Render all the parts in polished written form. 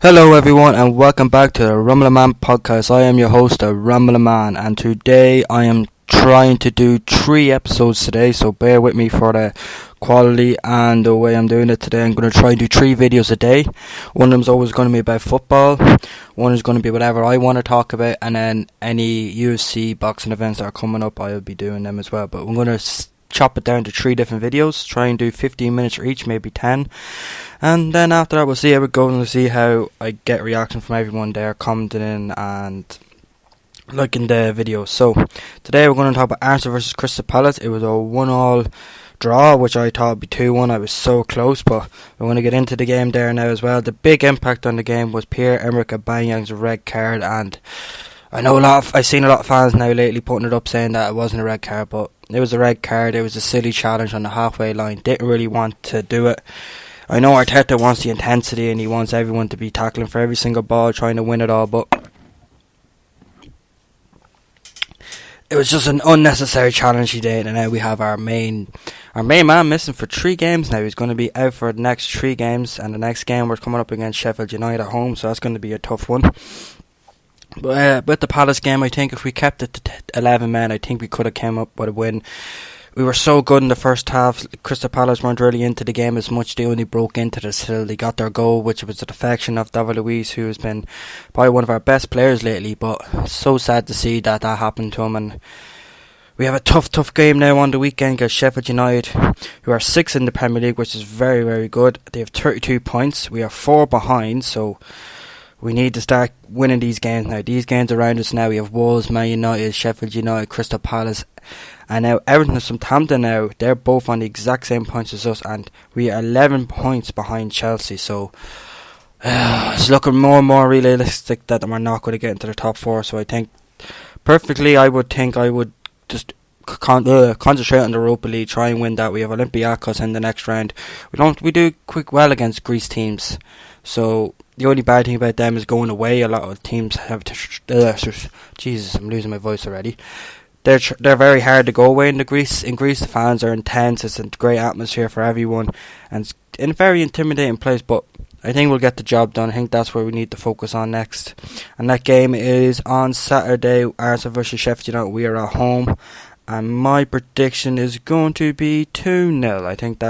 Hello everyone and welcome back to the Rumbleman podcast. I am your host, the Rumbleman, and today I am trying to do 3 episodes today, so bear with me for the quality and the way I'm doing it today. I'm going to try and do 3 videos a day. One of them is always going to be about football, one is going to be whatever I want to talk about, and then any UFC boxing events that are coming up, I'll be doing them as well. But I'm going to chop it down to 3 different videos, try and do 15 minutes for each, maybe 10, and then after that we'll see how it goes and we'll see how I get reaction from everyone there commenting in and liking the video. So today we're going to talk about Arsenal versus Crystal Palace. It was a 1-1 draw, which I thought would be 2-1. I was so close, but we're going to get into the game there now as well. The big impact on the game was Pierre-Emerick Aubameyang's red card, and I know I've seen a lot of fans now lately putting it up saying that it wasn't a red card, but it was a red card. It was a silly challenge on the halfway line. Didn't really want to do it. I know Arteta wants the intensity and he wants everyone to be tackling for every single ball, trying to win it all, but it was just an unnecessary challenge he did. And now we have our main man missing for 3 games now. He's going to be out for the next 3 games, and the next game we're coming up against Sheffield United at home, so that's going to be a tough one. But with the Palace game, I think if we kept it to 11 men, I think we could have came up with a win. We were so good in the first half. Crystal Palace weren't really into the game as much. They only broke into the till they got their goal, which was the defection of David Luiz, who has been probably one of our best players lately. But so sad to see that happened to him. And we have a tough game now on the weekend against Sheffield United, who are 6th in the Premier League, which is very, very good. They have 32 points. We are 4 behind, so we need to start winning these games now. These games around us now, we have Wolves, Man United, Sheffield United, Crystal Palace, and now Everton and Southampton now. They're both on the exact same points as us, and we are 11 points behind Chelsea. So it's looking more and more realistic that we're not going to get into the top 4. So I think I would just concentrate on the Europa League, try and win that. We have Olympiacos in the next round. We do quick well against Greece teams, so the only bad thing about them is going away. A lot of teams have Jesus, I'm losing my voice already. They're very hard to go away in Greece. In Greece, the fans are intense. It's a great atmosphere for everyone, and it's in a very intimidating place. But I think we'll get the job done. I think that's where we need to focus on next. And that game is on Saturday, Arsenal versus Sheffield United. We are at home, and my prediction is going to be 2-0. I think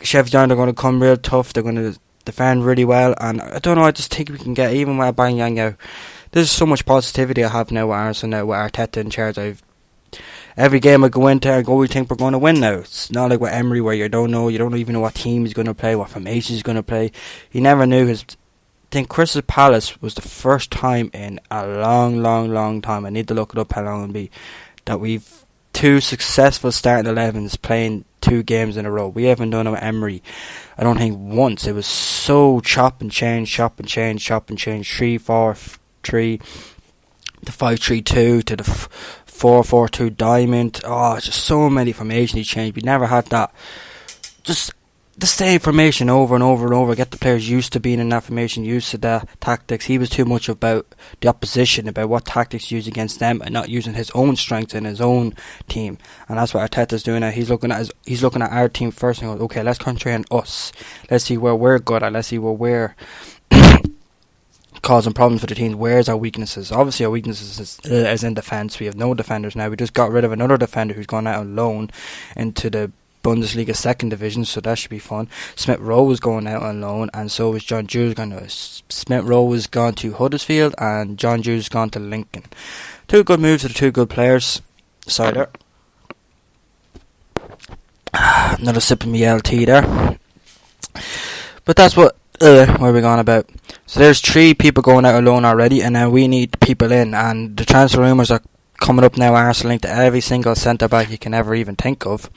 Sheffield United are going to come real tough. They're going to defend really well, and I don't know, I just think we can get, even with Aubameyang out, there's so much positivity I have now with Arsenal, now with Arteta in charge. Every game I go into, we think we're going to win now. It's not like with Emery where you don't even know what team he's going to play, what formation he's going to play. He never knew I think Crystal Palace was the first time in a long time, I need to look it up how long it'll be, that we've 2 successful starting 11s playing 2 games in a row. We haven't done it with Emery, I don't think, once. It was so chop and change, 3-4-3 to 5-3-2 to the 4-4-2 diamond. Oh, it's just so many formations he changed. We never had that. Just the same formation over and over. Get the players used to being in that formation, used to the tactics. He was too much about the opposition, about what tactics to use against them, and not using his own strengths in his own team. And that's what Arteta's doing now. He's looking at our team first and goes, okay, let's concentrate on us. Let's see where we're good at. Let's see where we're causing problems for the team. Where's our weaknesses? Obviously our weaknesses is in defence. We have no defenders now. We just got rid of another defender who's gone out on loan into the Bundesliga 2nd division, so that should be fun. Smith Rowe is going out on loan, and so is John Jules. Smith Rowe has gone to Huddersfield, and John Jules has gone to Lincoln. 2 good moves to the 2 good players. Sorry there. Another sip of my LT there. But that's what we're going about. So there's 3 people going out on loan already, and now we need people in, and the transfer rumours are coming up now. Arsenal linked to every single centre back you can ever even think of.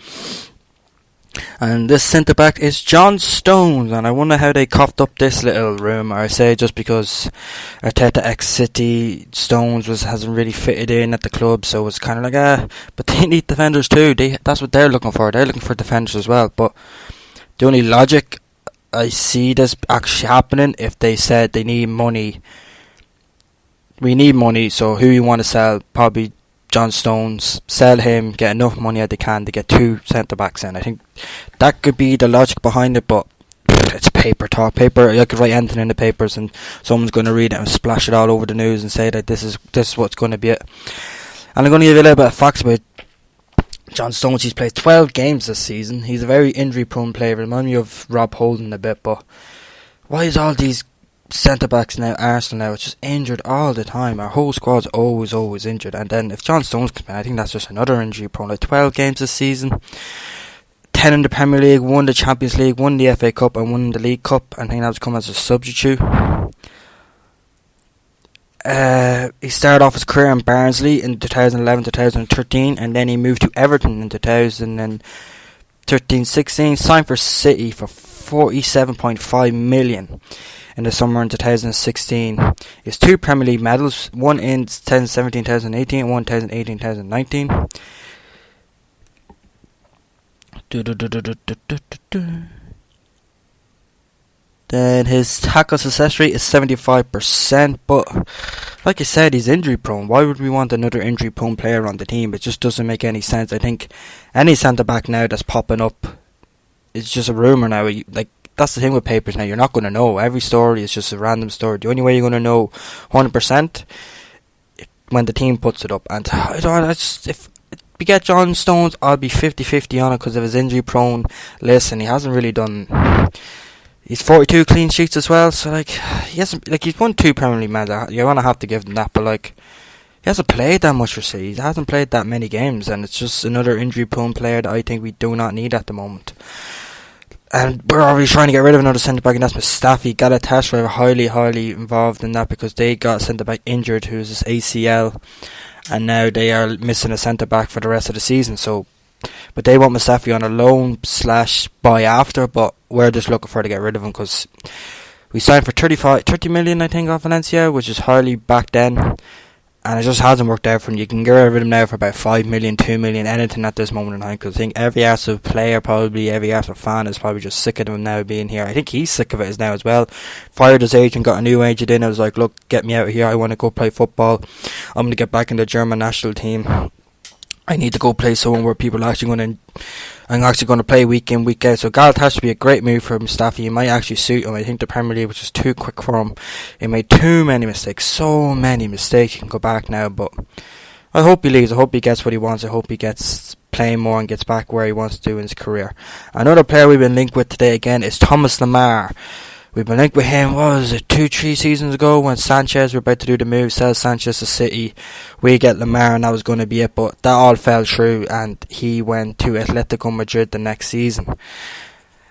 And this centre back is John Stones, and I wonder how they coughed up this little rumour. I say just because Arteta ex-City, Stones hasn't really fitted in at the club, so it's kind of like but they need defenders too. That's what they're looking for. They're looking for defenders as well. But the only logic I see this actually happening, if they said they need money, we need money, so who you want to sell? Probably John Stones. Sell him, get enough money as they can to get 2 centre backs in. I think that could be the logic behind it, but it's paper talk. Paper, I could write anything in the papers and someone's going to read it and splash it all over the news and say that this is what's going to be it. And I'm going to give you a little bit of facts about John Stones. He's played 12 games this season. He's a very injury prone player. Reminds me of Rob Holden a bit, but why is all these centre backs now, Arsenal now, it's just injured all the time? Our whole squad's always injured. And then if John Stones comes back, I think that's just another injury prone. Like 12 games this season, 10 in the Premier League, 1 the Champions League, 1 the FA Cup and 1 the League Cup. I think that was come as a substitute. He started off his career in Barnsley in 2011-2013, and then he moved to Everton in 2013-16, signed for City for 47.5 million in the summer in 2016. He has 2 Premier League medals, one in 2017-2018 and one 2018-2019. Then his tackle success rate is 75%, but like I said, he's injury prone. Why would we want another injury prone player on the team? It just doesn't make any sense. I think any centre back now that's popping up is just a rumour now. Like, that's the thing with papers now, you're not going to know. Every story is just a random story. The only way you're going to know 100% when the team puts it up. And if we get John Stones, I'll be 50-50 on it because of his injury prone list, and he hasn't really done. He's 42 clean sheets as well, so like he hasn't, like, he's won 2 Premier League medals. You're gonna have to give him that, but like he hasn't played that much for City. He hasn't played that many games, and it's just another injury-prone player that I think we do not need at the moment. And we're already trying to get rid of another centre back, and that's Mustafi. Galatasaray were highly involved in that because they got a centre back injured who's his ACL, and now they are missing a centre back for the rest of the season. So. But they want Mustafi on a loan / buy after, but we're just looking for to get rid of him because we signed for 30 million, I think, off Valencia, which is highly back then, and it just hasn't worked out for him. You can get rid of him now for about 5 million, 2 million, anything at this moment in time, because I think every Arsenal player, probably every Arsenal fan is probably just sick of him now being here. I think he's sick of it now as well. Fired his agent, got a new agent in. I was like, look, get me out of here, I want to go play football. I'm going to get back in the German national team. I need to go play somewhere where people are actually going to. I'm actually going to play week in, week out. So Galatasaray should be a great move for Mustafi. He might actually suit him. I think the Premier League was just too quick for him. He made too many mistakes. So many mistakes. He can go back now, but I hope he leaves. I hope he gets what he wants. I hope he gets playing more and gets back where he wants to do in his career. Another player we've been linked with today again is Thomas Lemar. We've been linked with him, what was it, 2-3 seasons ago when Sanchez were about to do the move, sell Sanchez to City. We get Lemar and that was going to be it, but that all fell through and he went to Atletico Madrid the next season.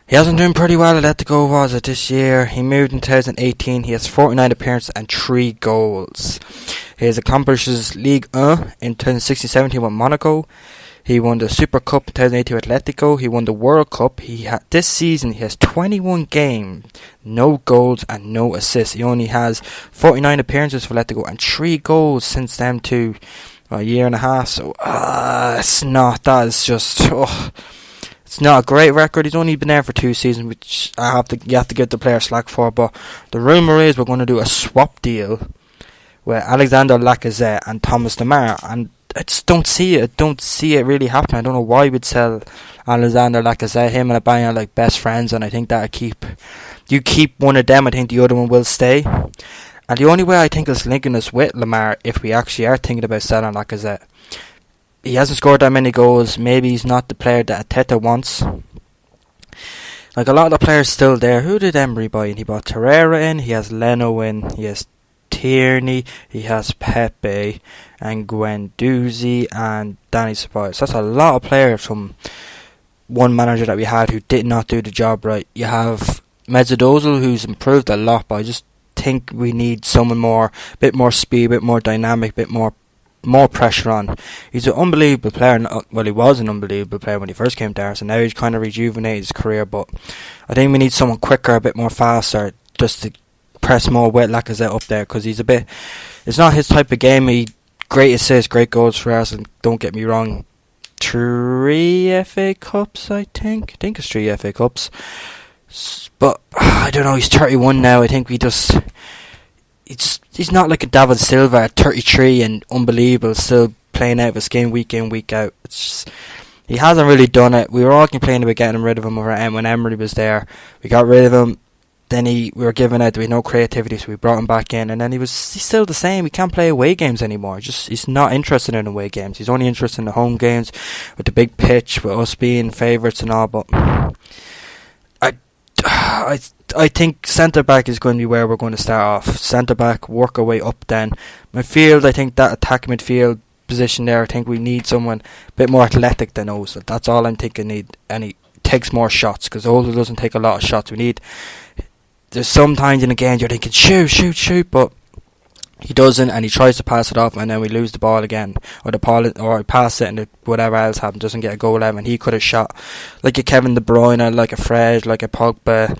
He hasn't done pretty well. Atletico was it this year. He moved in 2018. He has 49 appearances and 3 goals. He has accomplished his Ligue 1 in 2016-17 with Monaco. He won the Super Cup in 2018 with Atletico. He won the World Cup. This season he has 21 games, no goals and no assists. He only has 49 appearances for Atletico and 3 goals since them to a year and a half. So it's not a great record. He's only been there for 2 seasons, which you have to give the player slack for. But the rumour is we're going to do a swap deal with Alexander Lacazette and Thomas Lemar, and I just don't see it. I don't see it really happening. I don't know why we'd sell Alexander Lacazette. Him and Aubameyang are like best friends, and I think that you keep one of them, I think the other one will stay. And the only way I think is linking us with Lemar, if we actually are thinking about selling Lacazette. He hasn't scored that many goals. Maybe he's not the player that Arteta wants. Like a lot of the players still there. Who did Emery buy in? He bought Torreira in. He has Leno in. He has Tierney, he has Pepe and Guendouzi and Danny Ceballos. That's a lot of players from one manager that we had who did not do the job right. You have Mesut who's improved a lot, but I just think we need someone more, a bit more speed, a bit more dynamic, a bit more pressure on. He's an unbelievable player. Well, he was an unbelievable player when he first came to Arsenal. Now he's kind of rejuvenated his career, but I think we need someone quicker, a bit more faster, just to press more with Lacazette up there, because it's not his type of game. He great assists, great goals for us, and don't get me wrong, 3 FA Cups I think it's 3 FA Cups, but I don't know, he's 31 now. I think he's not like a David Silva at 33 and unbelievable, still playing out of his game week in, week out. He hasn't really done it. We were all complaining about getting rid of him when Emery was there. We got rid of him. Then we were given out. We had no creativity, so we brought him back in. And then he's still the same. He can't play away games anymore. He's not interested in away games. He's only interested in the home games with the big pitch, with us being favourites and all. But I think centre back is going to be where we're going to start off. Centre back, work our way up. Then midfield, I think that attacking midfield position there, I think we need someone a bit more athletic than Ozil. That's all I'm thinking. And he takes more shots, because Ozil doesn't take a lot of shots. There's sometimes in the game you're thinking shoot, but he doesn't, and he tries to pass it off, and then we lose the ball again, or pass it, and whatever else happens, doesn't get a goal out. And he could have shot like a Kevin De Bruyne, like a Fred, like a Pogba,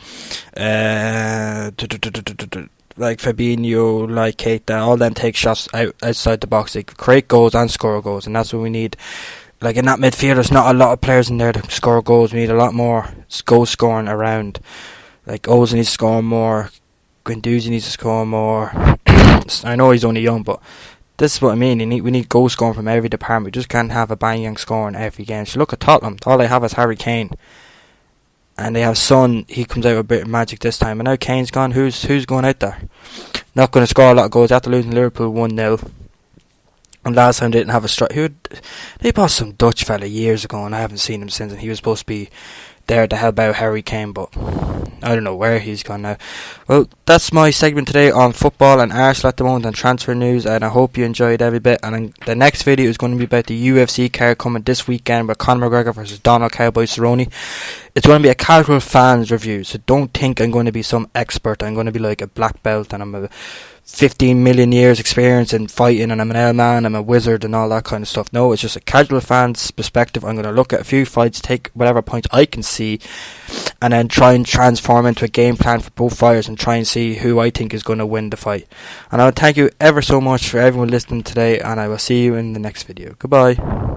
like Fabinho, like Keita. All them take shots outside the box. They create goals and score goals, and that's what we need. Like in that midfield, there's not a lot of players in there to score goals. We need a lot more goal scoring around. Like Ozil needs to score more, Guendouzi needs to score more. I know he's only young, but this is what I mean. We need goal scoring from every department. We just can't have a bang scoring every game. So look at Tottenham. All they have is Harry Kane, and they have Son. He comes out with a bit of magic this time. And now Kane's gone. Who's going out there? Not going to score a lot of goals after losing Liverpool 1-0. And last time they didn't have a strike. They bought some Dutch fella years ago, and I haven't seen him since. And he was supposed to be there to help out Harry Kane, but I don't know where he's gone now. Well, that's my segment today on football and Arsenal at the moment and transfer news, and I hope you enjoyed every bit. And the next video is going to be about the UFC card coming this weekend with Conor McGregor versus Donald Cowboy Cerrone. It's going to be a casual fans review, so don't think I'm going to be some expert. I'm going to be like a black belt, and I'm a 15 million years experience in fighting, and I'm an L-man, I'm a wizard and all that kind of stuff. No, it's just a casual fan's perspective. I'm going to look at a few fights, take whatever points I can see, and then try and transform into a game plan for both fighters and try and see who I think is going to win the fight. And I would thank you ever so much for everyone listening today, and I will see you in the next video. Goodbye.